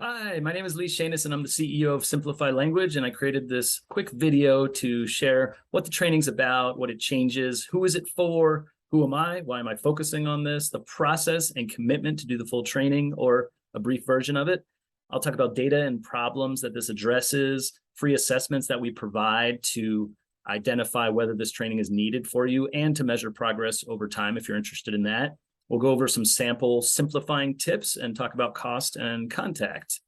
Hi, my name is Lee Shanis, and I'm the CEO of Simplify Language. And I created this quick video to share what the training's about, what it changes, who is it for, who am I, why am I focusing on this, the process and commitment to do the full training or a brief version of it. I'll talk about data and problems that this addresses, free assessments that we provide to identify whether this training is needed for you and to measure progress over time if you're interested in that. We'll go over some sample simplifying tips and talk about cost and contact.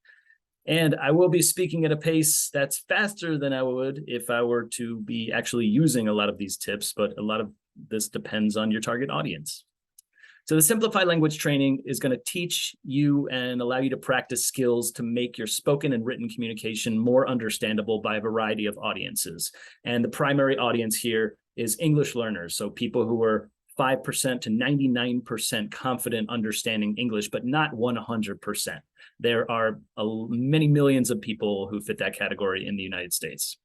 And I will be speaking at a pace that's faster than I would if I were to be actually using a lot of these tips, but a lot of this depends on your target audience. So the Simplify Language training is going to teach you and allow you to practice skills to make your spoken and written communication more understandable by a variety of audiences. And the primary audience here is English learners, so people who are 5% to 99% confident understanding English, but not 100%. There are many millions of people who fit that category in the United States.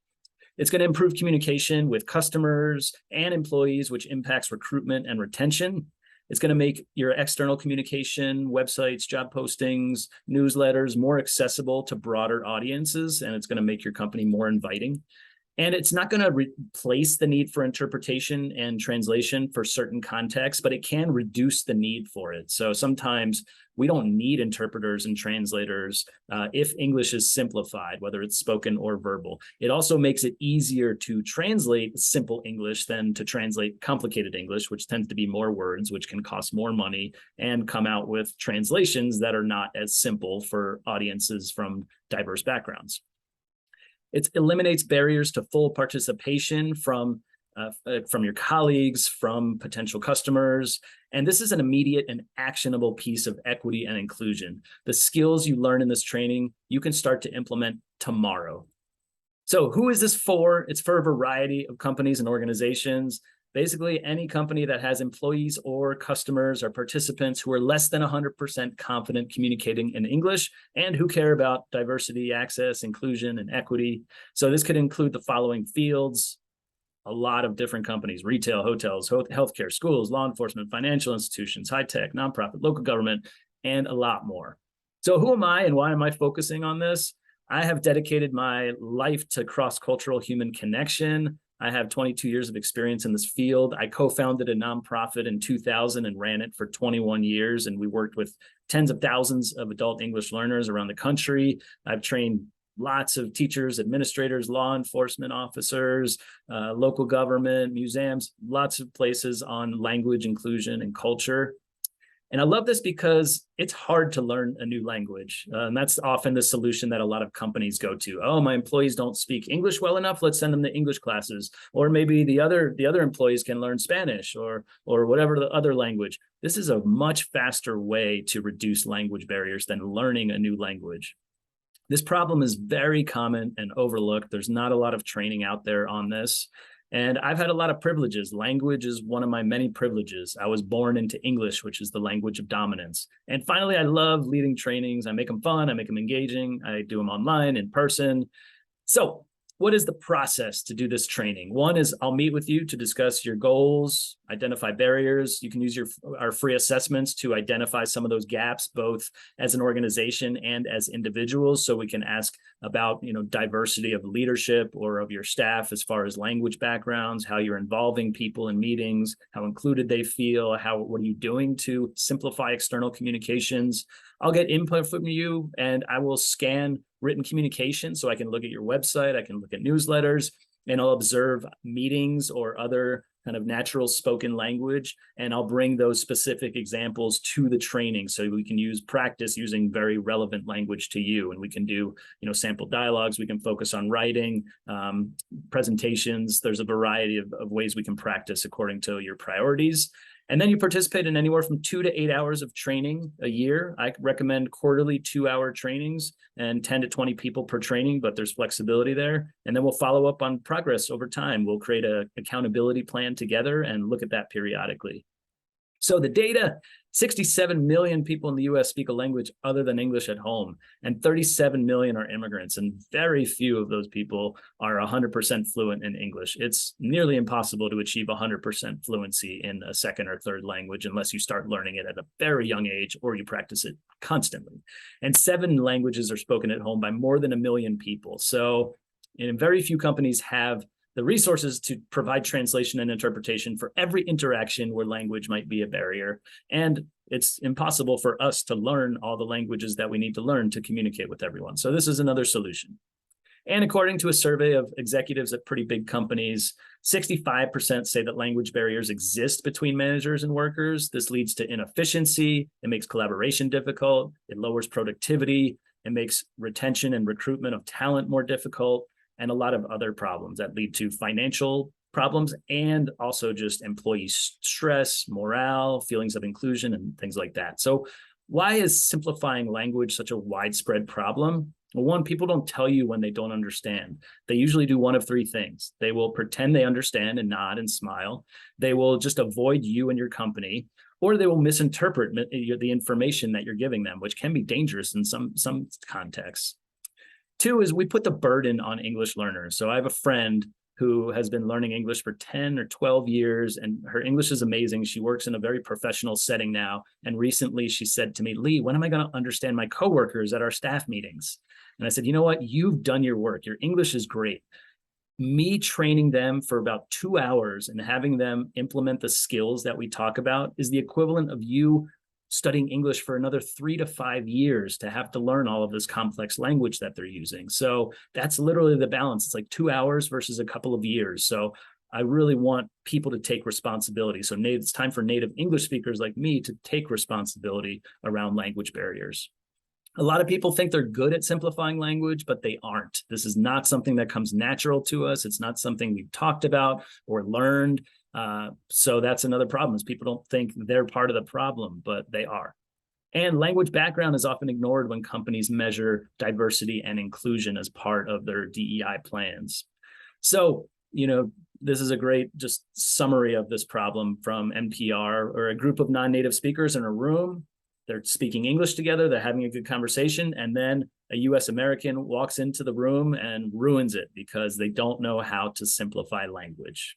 It's going to improve communication with customers and employees, which impacts recruitment and retention. It's going to make your external communication, websites, job postings, newsletters more accessible to broader audiences, and it's going to make your company more inviting. And it's not going to replace the need for interpretation and translation for certain contexts, but it can reduce the need for it. So sometimes we don't need interpreters and translators if English is simplified, whether it's spoken or verbal. It also makes it easier to translate simple English than to translate complicated English, which tends to be more words, which can cost more money and come out with translations that are not as simple for audiences from diverse backgrounds. It eliminates barriers to full participation from your colleagues, from potential customers. And this is an immediate and actionable piece of equity and inclusion. The skills you learn in this training, you can start to implement tomorrow. So who is this for? It's for a variety of companies and organizations. Basically, any company that has employees or customers or participants who are less than 100% confident communicating in English and who care about diversity, access, inclusion, and equity. So this could include the following fields: a lot of different companies: retail, hotels, healthcare, schools, law enforcement, financial institutions, high tech, nonprofit, local government, and a lot more. So who am I and why am I focusing on this? I have dedicated my life to cross-cultural human connection. I have 22 years of experience in this field. I co-founded a nonprofit in 2000 and ran it for 21 years. And we worked with tens of thousands of adult English learners around the country. I've trained lots of teachers, administrators, law enforcement officers, local government, museums, lots of places on language, inclusion, and culture. And I love this because it's hard to learn a new language. And that's often the solution that a lot of companies go to. Oh, my employees don't speak English well enough. Let's send them to English classes. Or maybe the other employees can learn Spanish or whatever the other language. This is a much faster way to reduce language barriers than learning a new language. This problem is very common and overlooked. There's not a lot of training out there on this. And I've had a lot of privileges. Language is one of my many privileges. I was born into English, which is the language of dominance. And finally, I love leading trainings. I make them fun. I make them engaging. I do them online, in person. So what is the process to do this training? One is I'll meet with you to discuss your goals, identify barriers. You can use our free assessments to identify some of those gaps, both as an organization and as individuals. So we can ask about, diversity of leadership or of your staff as far as language backgrounds, how you're involving people in meetings, how included they feel, what are you doing to simplify external communications. I'll get input from you and I will scan written communication so I can look at your website, I can look at newsletters, and I'll observe meetings or other kind of natural spoken language, and I'll bring those specific examples to the training so we can practice using very relevant language to you. And we can do, sample dialogues, we can focus on writing, presentations. There's a variety of ways we can practice according to your priorities. And then you participate in anywhere from 2 to 8 hours of training a year. I recommend quarterly 2-hour trainings and 10 to 20 people per training, but there's flexibility there. And then we'll follow up on progress over time. We'll create an accountability plan together and look at that periodically. So the data 67 million people in the US speak a language other than English at home, and 37 million are immigrants, and very few of those people are 100% fluent in English. It's nearly impossible to achieve 100% fluency in a second or third language unless you start learning it at a very young age or you practice it constantly. And 7 languages are spoken at home by more than 1 million people. So, very few companies have the resources to provide translation and interpretation for every interaction where language might be a barrier. And it's impossible for us to learn all the languages that we need to learn to communicate with everyone. So this is another solution. And according to a survey of executives at pretty big companies, 65% say that language barriers exist between managers and workers. This leads to inefficiency. It makes collaboration difficult. It lowers productivity. It makes retention and recruitment of talent more difficult, and a lot of other problems that lead to financial problems and also just employee stress, morale, feelings of inclusion, and things like that. So why is simplifying language such a widespread problem? Well, one, people don't tell you when they don't understand. They usually do one of 3 things. They will pretend they understand and nod and smile. They will just avoid you and your company, or they will misinterpret the information that you're giving them, which can be dangerous in some contexts. 2 is we put the burden on English learners. So I have a friend who has been learning English for 10 or 12 years, and her English is amazing. She works in a very professional setting now. And recently she said to me, Lee, when am I going to understand my coworkers at our staff meetings? And I said, you know what? You've done your work. Your English is great. Me training them for about 2 hours and having them implement the skills that we talk about is the equivalent of you studying English for another 3 to 5 years to have to learn all of this complex language that they're using. So that's literally the balance. It's like 2 hours versus a couple of years. So I really want people to take responsibility. So it's time for native English speakers like me to take responsibility around language barriers. A lot of people think they're good at simplifying language, but they aren't. This is not something that comes natural to us. It's not something we've talked about or learned. So that's another problem, is people don't think they're part of the problem, but they are. And language background is often ignored when companies measure diversity and inclusion as part of their DEI plans. So, this is a great just summary of this problem from NPR, or a group of non-native speakers in a room. They're speaking English together, they're having a good conversation, and then a US American walks into the room and ruins it because they don't know how to simplify language.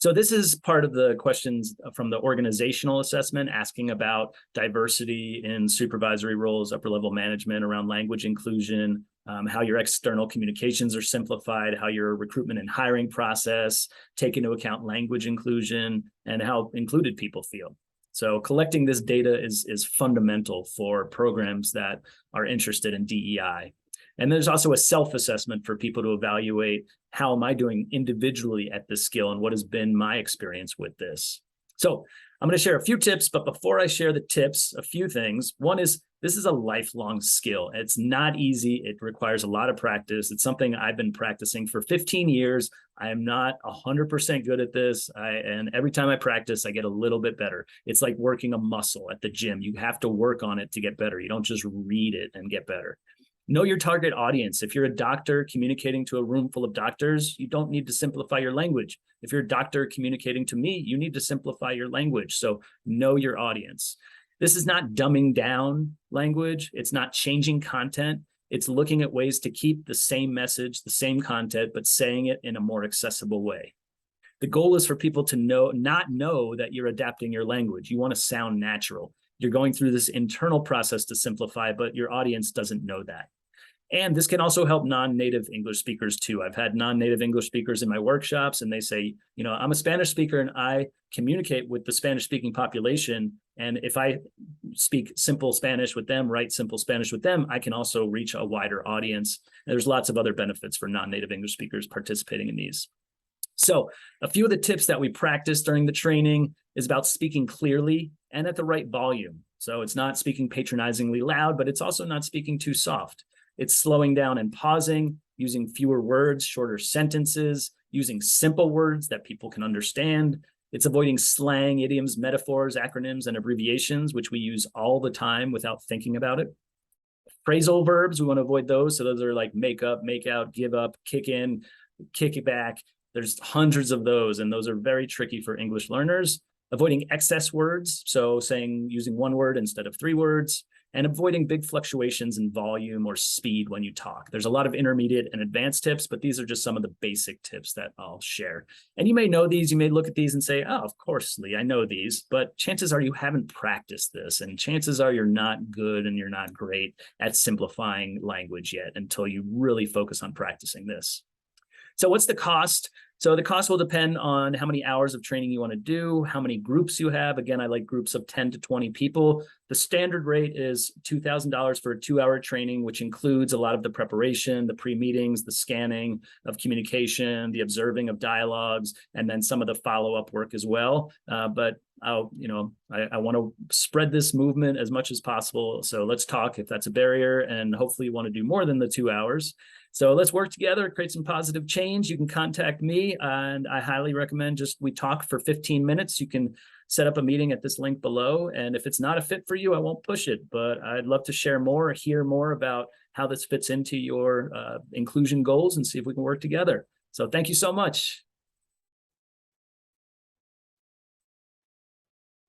So this is part of the questions from the organizational assessment, asking about diversity in supervisory roles, upper level management, around language inclusion, how your external communications are simplified, how your recruitment and hiring process take into account language inclusion, and how included people feel. So collecting this data is fundamental for programs that are interested in DEI. And there's also a self-assessment for people to evaluate, how am I doing individually at this skill and what has been my experience with this? So I'm going to share a few tips, but before I share the tips, a few things. One is, this is a lifelong skill. It's not easy. It requires a lot of practice. It's something I've been practicing for 15 years. I am not 100% good at this. And every time I practice, I get a little bit better. It's like working a muscle at the gym. You have to work on it to get better. You don't just read it and get better. Know your target audience. If you're a doctor communicating to a room full of doctors, you don't need to simplify your language. If you're a doctor communicating to me, you need to simplify your language. So know your audience. This is not dumbing down language. It's not changing content. It's looking at ways to keep the same message, the same content, but saying it in a more accessible way. The goal is for people to not know that you're adapting your language. You want to sound natural. You're going through this internal process to simplify, but your audience doesn't know that. And this can also help non-native English speakers too. I've had non-native English speakers in my workshops, and they say, I'm a Spanish speaker and I communicate with the Spanish speaking population. And if I speak simple Spanish with them, write simple Spanish with them, I can also reach a wider audience. And there's lots of other benefits for non-native English speakers participating in these. So a few of the tips that we practice during the training is about speaking clearly and at the right volume. So it's not speaking patronizingly loud, but it's also not speaking too soft. It's slowing down and pausing, using fewer words, shorter sentences, using simple words that people can understand. It's avoiding slang, idioms, metaphors, acronyms, and abbreviations, which we use all the time without thinking about it. Phrasal verbs, we want to avoid those. So those are like make up, make out, give up, kick in, kick it back. There's hundreds of those, and those are very tricky for English learners. avoiding excess words, so using one word instead of 3 words, and avoiding big fluctuations in volume or speed when you talk. There's a lot of intermediate and advanced tips, but these are just some of the basic tips that I'll share. And you may know these, you may look at these and say, oh, of course, Lee, I know these, but chances are you haven't practiced this, and chances are you're not good and you're not great at simplifying language yet until you really focus on practicing this. So what's the cost? So the cost will depend on how many hours of training you want to do, how many groups you have. Again, I like groups of 10 to 20 people. The standard rate is $2,000 for a 2-hour training, which includes a lot of the preparation, the pre-meetings, the scanning of communication, the observing of dialogues, and then some of the follow-up work as well. But I want to spread this movement as much as possible. So let's talk if that's a barrier, and hopefully you want to do more than the 2 hours. So let's work together, create some positive change. You can contact me, and I highly recommend we talk for 15 minutes. You can set up a meeting at this link below. And if it's not a fit for you, I won't push it, but I'd love to share more, hear more about how this fits into your inclusion goals and see if we can work together. So thank you so much.